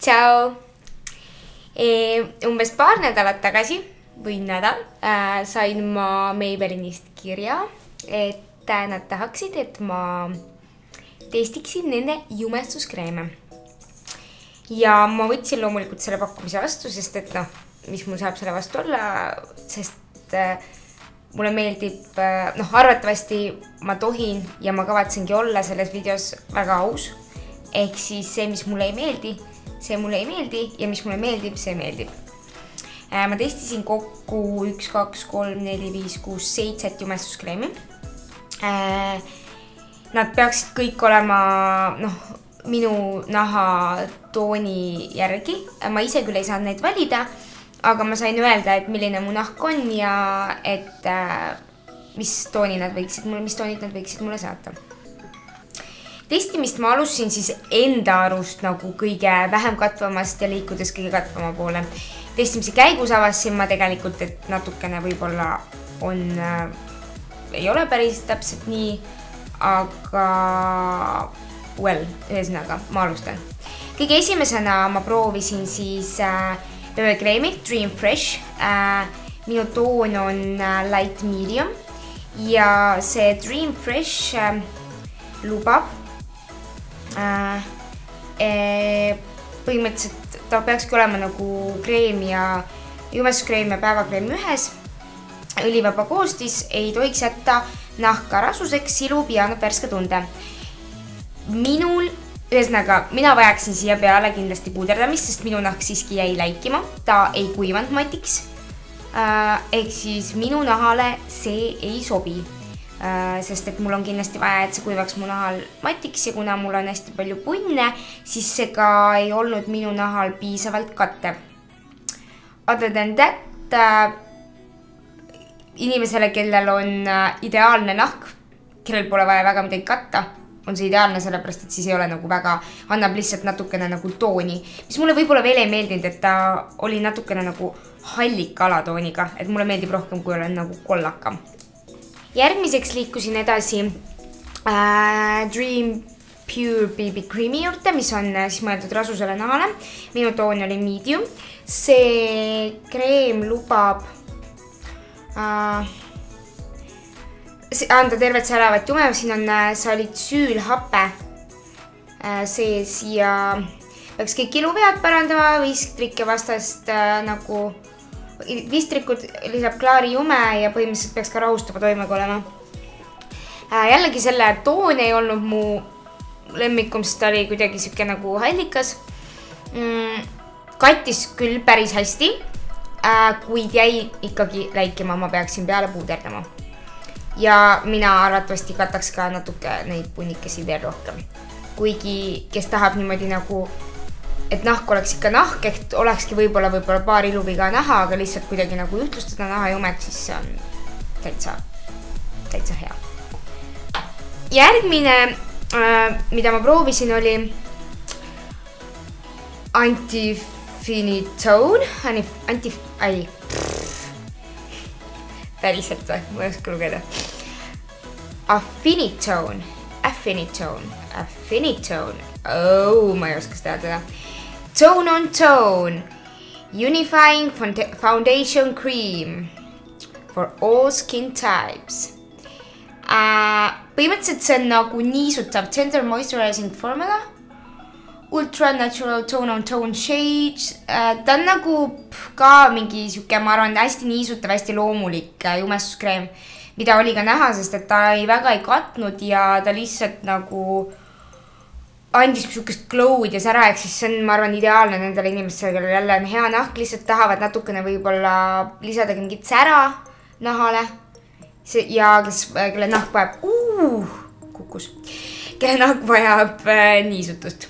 Tšau! Umbes paar nädalat tagasi või nädal sain ma Maybellinist kirja, et nad tahaksid, et ma testiksin nende jumestuskreeme. Ja ma võtsin loomulikult selle pakkumise vastu, sest et mis mul saab selle vastu olla, sest mulle meeldib, arvatavasti ma tohin ja ma kavatsengi olla selles videos väga aus. Ehk siis see, mis mulle ei meeldi, see mulle ei meeldi ja mis mulle meeldib, see meeldib. Ma testisin kokku 1, 2, 3, 4, 5, 6, 7 jumestuskreemi. Nad peaksid kõik olema minu naha tooni järgi. Ma ise küll ei saanud neid valida, aga ma sain öelda, et milline mu nahk on ja et mis toonid nad võiksid mulle saata. Testimist ma alustasin siis enda arust nagu kõige vähem katvamast ja liikudes kõige katvama poole. Testimise käigus avasin ma tegelikult, et natukene võib-olla ei ole päris täpselt nii, aga ühesõnaga ma alustan. Kõige esimesena ma proovisin siis kreemi Dream Fresh. Minu toon on light medium ja see Dream Fresh lubab põhimõtteliselt ta peakski olema nagu kreem ja jumestuskreem ja päevakreem ühes. Õlivaba koostis, ei tohiks jätta nahka rasuseks, silub ja annab värske tunde. Mina vajaksin siia peale kindlasti puuderdamist, sest minu nahk siiski jäi läikima. Ta ei kuivanud matiks. Ehk siis minu nahale see ei sobi. Sest et mul on kindlasti vaja, et see kuivaks mu nahal matiks ja kuna mul on hästi palju punne, siis see ka ei olnud minu nahal piisavalt kattev. Other than that, inimesele, kellel on ideaalne nahk, kellel pole vaja väga midagi katta, on see ideaalne sellepärast, et siis ei ole nagu väga, annab lihtsalt natukene nagu tooni. Mis mulle võib-olla veel ei meeldinud, et ta oli natukene nagu hallika alatooniga, et mulle meeldib rohkem, kui olen nagu kollakam. Järgmiseks liikusin edasi Dream Pure BB Creami juurde, mis on siis mõeldud rasusele nahale. Minu toon oli medium. See kreem lubab anda tervet säravat jume. Siin on salitsüülhape sees ja peaks kõik iluvead parandama, visktrikke vastast nagu vistrikud lisab klaari jume ja põhimõtteliselt peaks ka rahustava toimega olema. Jällegi selle toon ei olnud mu lemmikum, sest ta oli kuidagi siuke nagu hallikas. Kattis küll päris hästi, kuid jäi ikkagi läikima, ma peaksin peale puuderdama. Ja mina arvatavasti kataks ka natuke neid punnikesi veel rohkem. Kuigi, kes tahab niimoodi nagu et nahk oleks ikka nahk, ehk olekski võib-olla paar iluviga naha, aga lihtsalt kuidagi nagu ühtlustada naha jumet, siis see on täitsa hea. Järgmine, mida ma proovisin, oli Antifinitone. Päriselt või? Ma ei oska lugeda. Affinitone. Ma ei oska seda teada. Tone on Tone Unifying Foundation Cream for all skin types. Põhimõtteliselt see on nagu niisutav Tender Moisturizing Formula. Ultra Natural Tone on Tone Shades. Ta on nagu ka mingi siuke, ma arvan, hästi niisutav, hästi loomulik jumestuskreem, mida oli ka näha, sest et ta väga ei katnud ja ta lihtsalt nagu andis siukest glow'd ja sära, ehk siis see on, ma arvan, ideaalne nendele inimestele, kellel jälle on hea nahk, lihtsalt tahavad natukene võib-olla lisada mingit sära nahale ja kelle nahk vajab niisutust.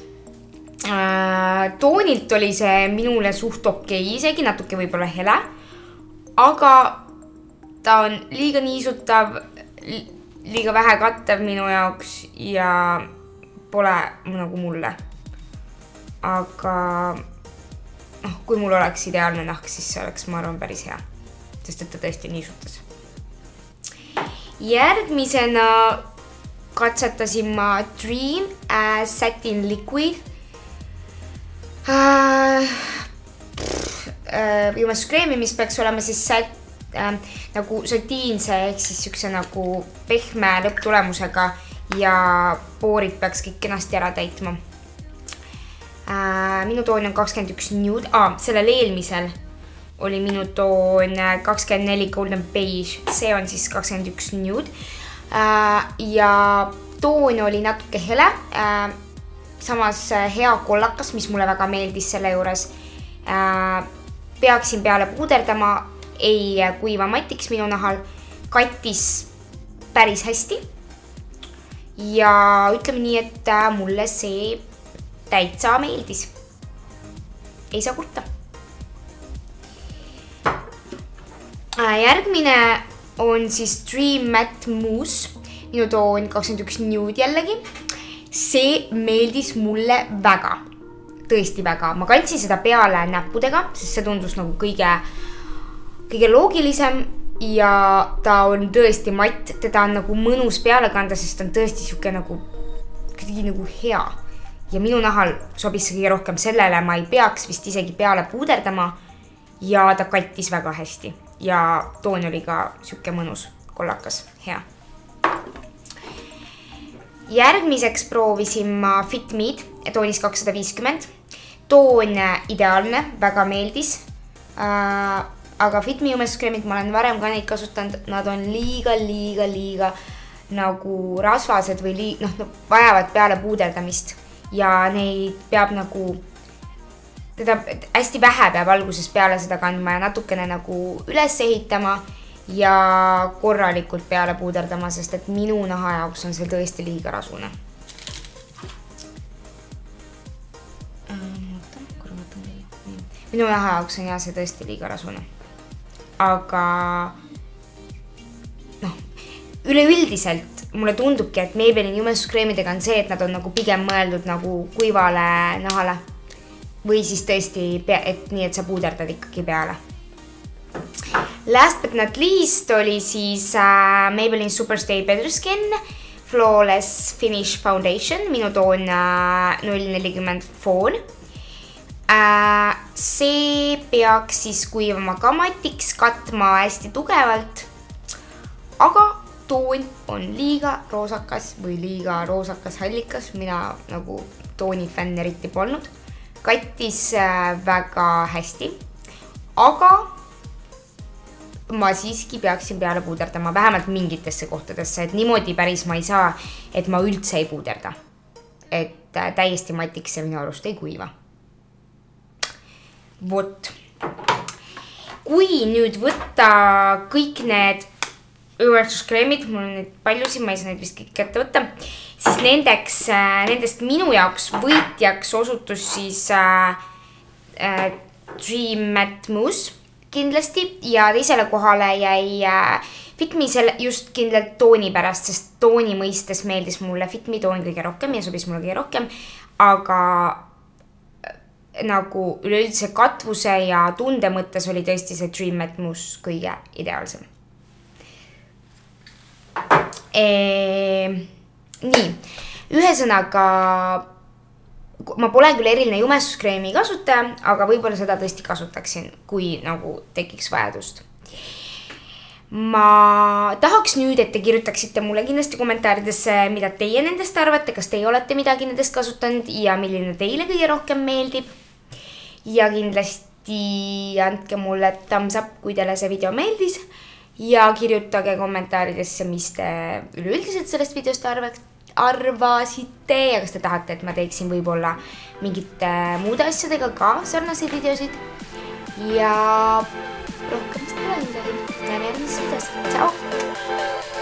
Toonilt oli see minule suht okei, isegi natuke võib-olla hele, aga ta on liiga niisutav, liiga vähe kattev minu jaoks ja pole nagu mulle. Aga kui mul oleks ideaalne nahk, siis see oleks, ma arvan, päris hea, sest et ta tõesti niisutas. Järgmisena katsetasin ma Dream Satin Liquid. jumestuskreemi, mis peaks olema siis nagu sotiinse ehk siis siukse nagu pehme lõpptulemusega ja poorid peaks kõik kenasti ära täitma. Minu toon on 21 nude. Sellel eelmisel oli minu toon 24 golden beige. See on siis 21 nude. Ja toon oli natuke hele. Samas hea kollakas, mis mulle väga meeldis selle juures. Peaksin peale puuderdama, ei kuiva matiks minu nahal, kattis päris hästi ja ütleme nii, et mulle see täitsa meeldis. Ei saa kurta. Järgmine on siis Dream Matte Mousse, minu toon 21 nude jällegi. See meeldis mulle väga. Tõesti väga. Ma kandsin seda peale näppudega, sest see tundus nagu kõige loogilisem ja ta on tõesti matt. Teda on nagu mõnus peale kanda, sest ta on tõesti siuke nagu hea. Ja minu nahal sobis see kõige rohkem sellele, ma ei peaks vist isegi peale puuderdama ja ta kattis väga hästi. Ja toon oli ka siuke mõnus, kollakas, hea. Järgmiseks proovisin ma Fit Me'd toonis 250. Toon ideaalne, väga meeldis. Aga Fit Me jumestuskreemid ma olen varem ka neid kasutanud. Nad on liiga nagu rasvased või vajavad peale puuderdamist. Ja neid peab nagu, teda hästi vähe peab alguses peale seda kandma ja natukene nagu üles ehitama ja korralikult peale puuderdama, sest et minu naha jaoks on see tõesti liiga rasune. Minu naha jaoks on see tõesti liiga rasune. Aga üleüldiselt mulle tundubki, et Maybellini jumestuskreemidega on see, et nad on nagu pigem mõeldud nagu kuivale nahale. Või siis tõesti, et nii, et sa puuderdad ikkagi peale. Last but not least oli siis Maybelline Superstay Better Skin Flawless Finish Foundation. Minu toon 040 Fawn. See peaks siis kuivama ka matiks, katma hästi tugevalt. Aga toon on liiga roosakas või liiga roosakas hallikas. Mina nagu tooni fänn eriti polnud. Kattis väga hästi. Aga ma siiski peaksin peale puuderdama vähemalt mingitesse kohtadesse, et niimoodi päris ma ei saa, et ma üldse ei puuderda. Et täiesti matiks see minu arust ei kuiva. Vot. Kui nüüd võtta kõik need jumestuskreemid, mul on neid paljusid, ma ei saa neid vist kõik kätte võtta, siis nendest minu jaoks võitjaks osutus siis Dream Matte Mousse kindlasti ja teisele kohale jäi Fit Me just kindlalt tooni pärast, sest tooni mõistes meeldis mulle Fit Me toon kõige rohkem ja sobis mulle kõige rohkem, aga nagu üleüldse katvuse ja tunde mõttes oli tõesti see Dream Matte Mousse kõige ideaalsem. Nii, ühesõnaga ma pole küll eriline jumestuskreemi kasutaja, aga võib-olla seda tõesti kasutaksin, kui nagu tekiks vajadust. Ma tahaks nüüd, et te kirjutaksite mulle kindlasti kommentaaridesse, mida teie nendest arvate, kas teie olete midagi nendest kasutanud ja milline teile kõige rohkem meeldib. Ja kindlasti andke mulle thumbs up, kui teile see video meeldis ja kirjutage kommentaaridesse, mis te üleüldiselt sellest videost arvasite ja kas te tahate, et ma teeksin võib-olla mingite muude asjadega ka sarnaseid videosid ja rohkem vist pole midagi. Näeme järgmises videos. Ciao!